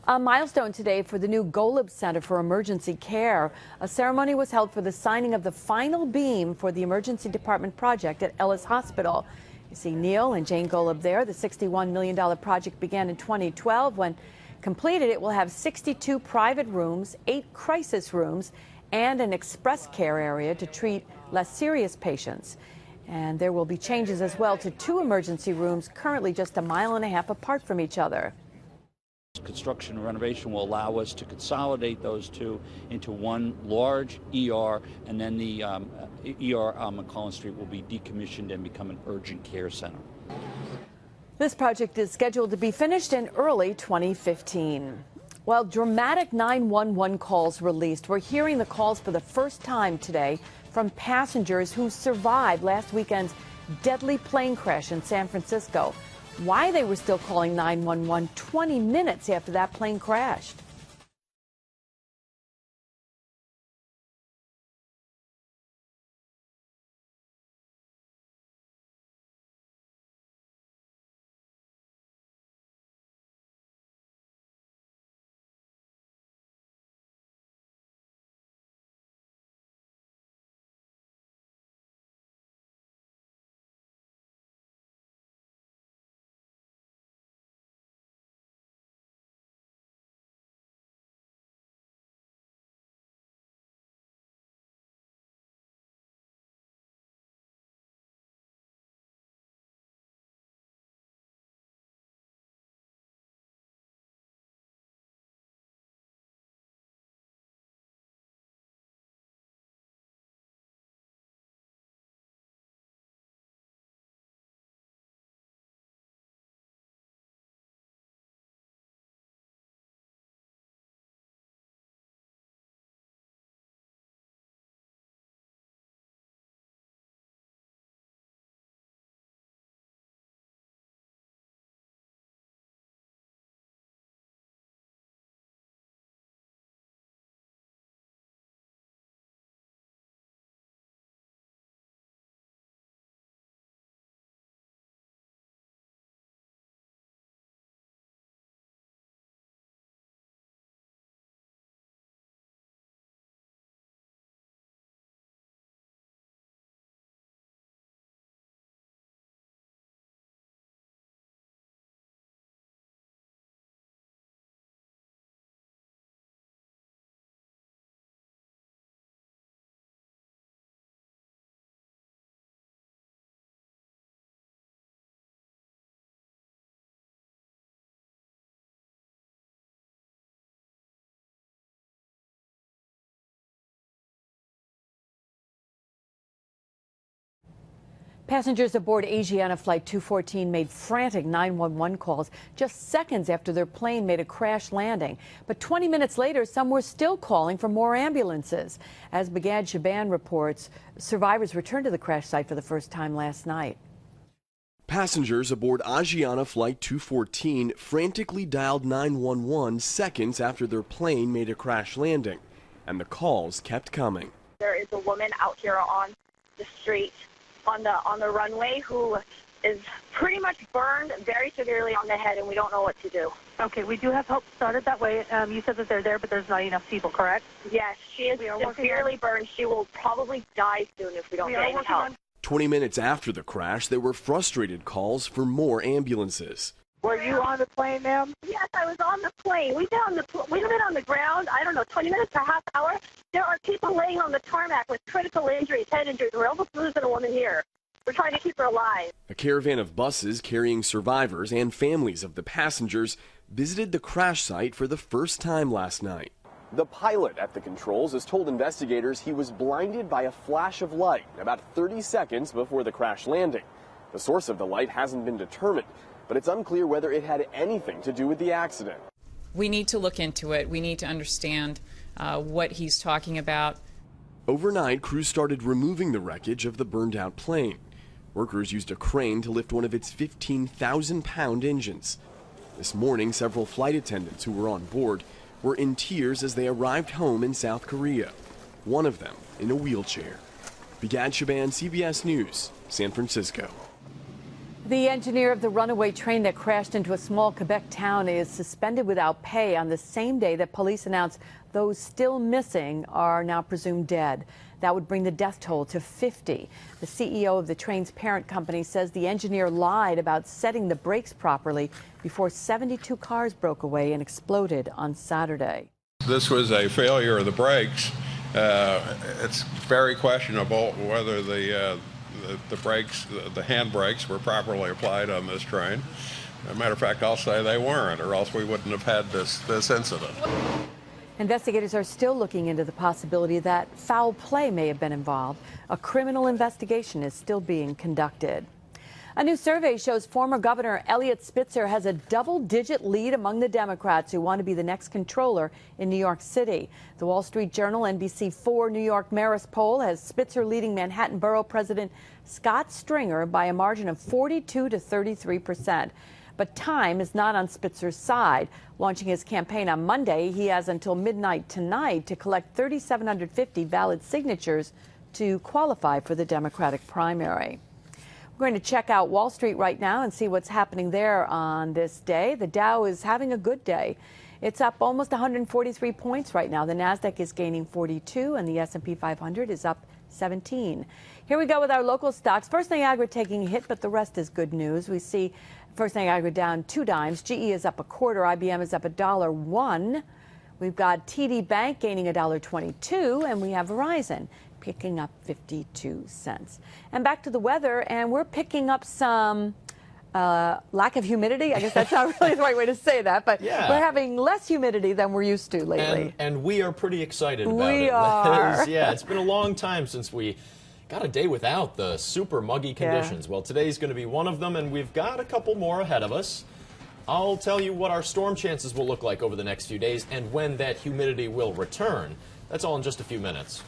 A milestone today for the new Golub Center for Emergency Care. A ceremony was held for the signing of the final beam for the emergency department project at Ellis Hospital. You see Neil and Jane Golub there. The $61 million project began in 2012. When completed, it will have 62 private rooms, 8 crisis rooms, and an express care area to treat less serious patients. And there will be changes as well to 2 emergency rooms currently just a mile and a half apart from each other. Construction and renovation will allow us to consolidate those 2 into one large ER, and then the ER on McClellan Street will be decommissioned and become an urgent care center. This project is scheduled to be finished in early 2015. Well, dramatic 911 calls released. We're hearing the calls for the first time today from passengers who survived last weekend's deadly plane crash in San Francisco. Why they were still calling 911 20 minutes after that plane crashed. Passengers aboard Asiana Flight 214 made frantic 911 calls just seconds after their plane made a crash landing. But 20 minutes later, some were still calling for more ambulances. As Begad Shaban reports, survivors returned to the crash site for the first time last night. Passengers aboard Asiana Flight 214 frantically dialed 911 seconds after their plane made a crash landing, and the calls kept coming. There is a woman out here on the street on the runway who is pretty much burned very severely on the head, and we don't know what to do. Okay, we do have help started that way. You said that they're there, but there's not enough people, correct? Yes, she is severely burned. She will probably die soon if we don't get any help. 20 minutes after the crash, there were frustrated calls for more ambulances. Were you on the plane, ma'am? Yes, I was on the plane. We've been on the ground, I don't know, 20 minutes or half hour. There are people laying on the tarmac with critical injuries, head injuries. We're almost losing a woman here. We're trying to keep her alive. A caravan of buses carrying survivors and families of the passengers visited the crash site for the first time last night. The pilot at the controls has told investigators he was blinded by a flash of light about 30 seconds before the crash landing. The source of the light hasn't been determined, but it's unclear whether it had anything to do with the accident. We need to look into it. We need to understand what he's talking about. Overnight, crews started removing the wreckage of the burned-out plane. Workers used a crane to lift one of its 15,000-pound engines. This morning, several flight attendants who were on board were in tears as they arrived home in South Korea, one of them in a wheelchair. Begad Shaban, CBS News, San Francisco. The engineer of the runaway train that crashed into a small Quebec town is suspended without pay on the same day that police announced those still missing are now presumed dead. That would bring the death toll to 50. The CEO of the train's parent company says the engineer lied about setting the brakes properly before 72 cars broke away and exploded on Saturday. This was a failure of the brakes. It's very questionable whether the brakes, the hand brakes, were properly applied on this train. As a matter of fact, I'll say they weren't, or else we wouldn't have had this incident. Investigators are still looking into the possibility that foul play may have been involved. A criminal investigation is still being conducted. A new survey shows former Governor Eliot Spitzer has a double-digit lead among the Democrats who want to be the next controller in New York City. The Wall Street Journal NBC4 New York Marist poll has Spitzer leading Manhattan Borough President Scott Stringer by a margin of 42 to 33%. But time is not on Spitzer's side. Launching his campaign on Monday, he has until midnight tonight to collect 3,750 valid signatures to qualify for the Democratic primary. We're going to check out Wall Street right now and see what's happening there on this day. The Dow is having a good day. It's up almost 143 points right now. The Nasdaq is gaining 42 and the S&P 500 is up 17. Here we go with our local stocks. First Niagara taking a hit, but the rest is good news. We see First Niagara down 2 dimes. GE is up a quarter. IBM is up $1.01. We've got TD Bank gaining $1.22, and we have Verizon picking up 52 cents. And back to the weather, and we're picking up some lack of humidity. I guess that's not really the right way to say that, but yeah, we're having less humidity than we're used to lately. And we are pretty excited about it. We are. Yeah, it's been a long time since we got a day without the super muggy conditions. Yeah. Well, today's going to be one of them, and we've got a couple more ahead of us. I'll tell you what our storm chances will look like over the next few days and when that humidity will return. That's all in just a few minutes.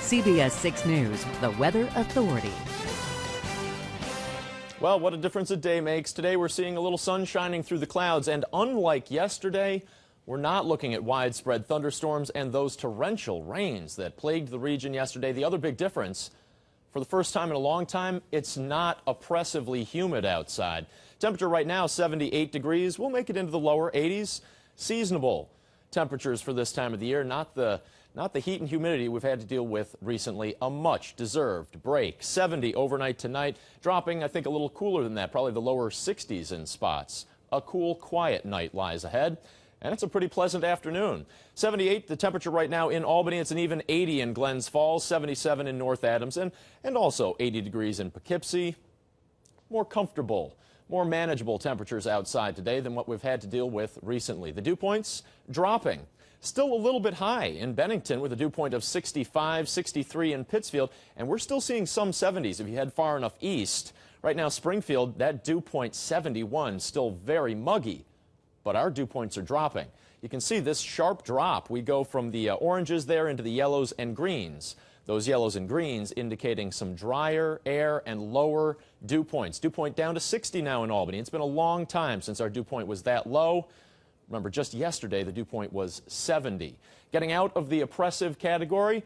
CBS 6 News, the Weather Authority. Well, what a difference a day makes. Today we're seeing a little sun shining through the clouds, and unlike yesterday, we're not looking at widespread thunderstorms and those torrential rains that plagued the region yesterday. The other big difference, for the first time in a long time, it's not oppressively humid outside. Temperature right now, 78 degrees. We'll make it into the lower 80s. Seasonable temperatures for this time of the year, not the heat and humidity we've had to deal with recently. A much-deserved break. 70 overnight tonight, dropping, I think, a little cooler than that, probably the lower 60s in spots. A cool, quiet night lies ahead. And it's a pretty pleasant afternoon. 78 the temperature right now in Albany. It's an even 80 in Glens Falls, 77 in North Adams, and also 80 degrees in Poughkeepsie. More comfortable, more manageable temperatures outside today than what we've had to deal with recently. The dew points dropping. Still a little bit high in Bennington with a dew point of 65, 63 in Pittsfield, and we're still seeing some 70s if you head far enough east. Right now, Springfield, that dew point 71, still very muggy, but our dew points are dropping. You can see this sharp drop. We go from the oranges there into the yellows and greens. Those yellows and greens indicating some drier air and lower dew points. Dew point down to 60 now in Albany. It's been a long time since our dew point was that low. Remember, just yesterday, the dew point was 70. Getting out of the oppressive category,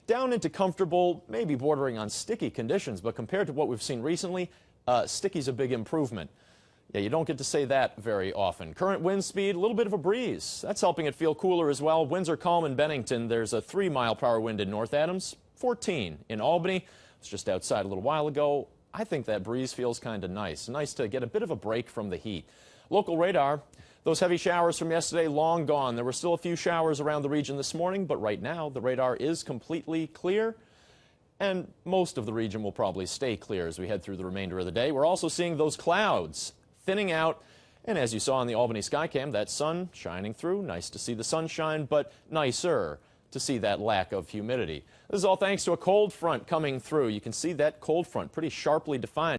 down into comfortable, maybe bordering on sticky conditions, but compared to what we've seen recently, sticky's a big improvement. Yeah, you don't get to say that very often. Current wind speed, a little bit of a breeze. That's helping it feel cooler as well. Winds are calm in Bennington. There's a 3-mile-per-hour wind in North Adams, 14 in Albany. I was just outside a little while ago. I think that breeze feels kind of nice. Nice to get a bit of a break from the heat. Local radar, those heavy showers from yesterday, long gone. There were still a few showers around the region this morning, but right now the radar is completely clear. And most of the region will probably stay clear as we head through the remainder of the day. We're also seeing those clouds thinning out, and as you saw on the Albany Skycam, that sun shining through. Nice to see the sunshine, but nicer to see that lack of humidity. This is all thanks to a cold front coming through. You can see that cold front pretty sharply defined.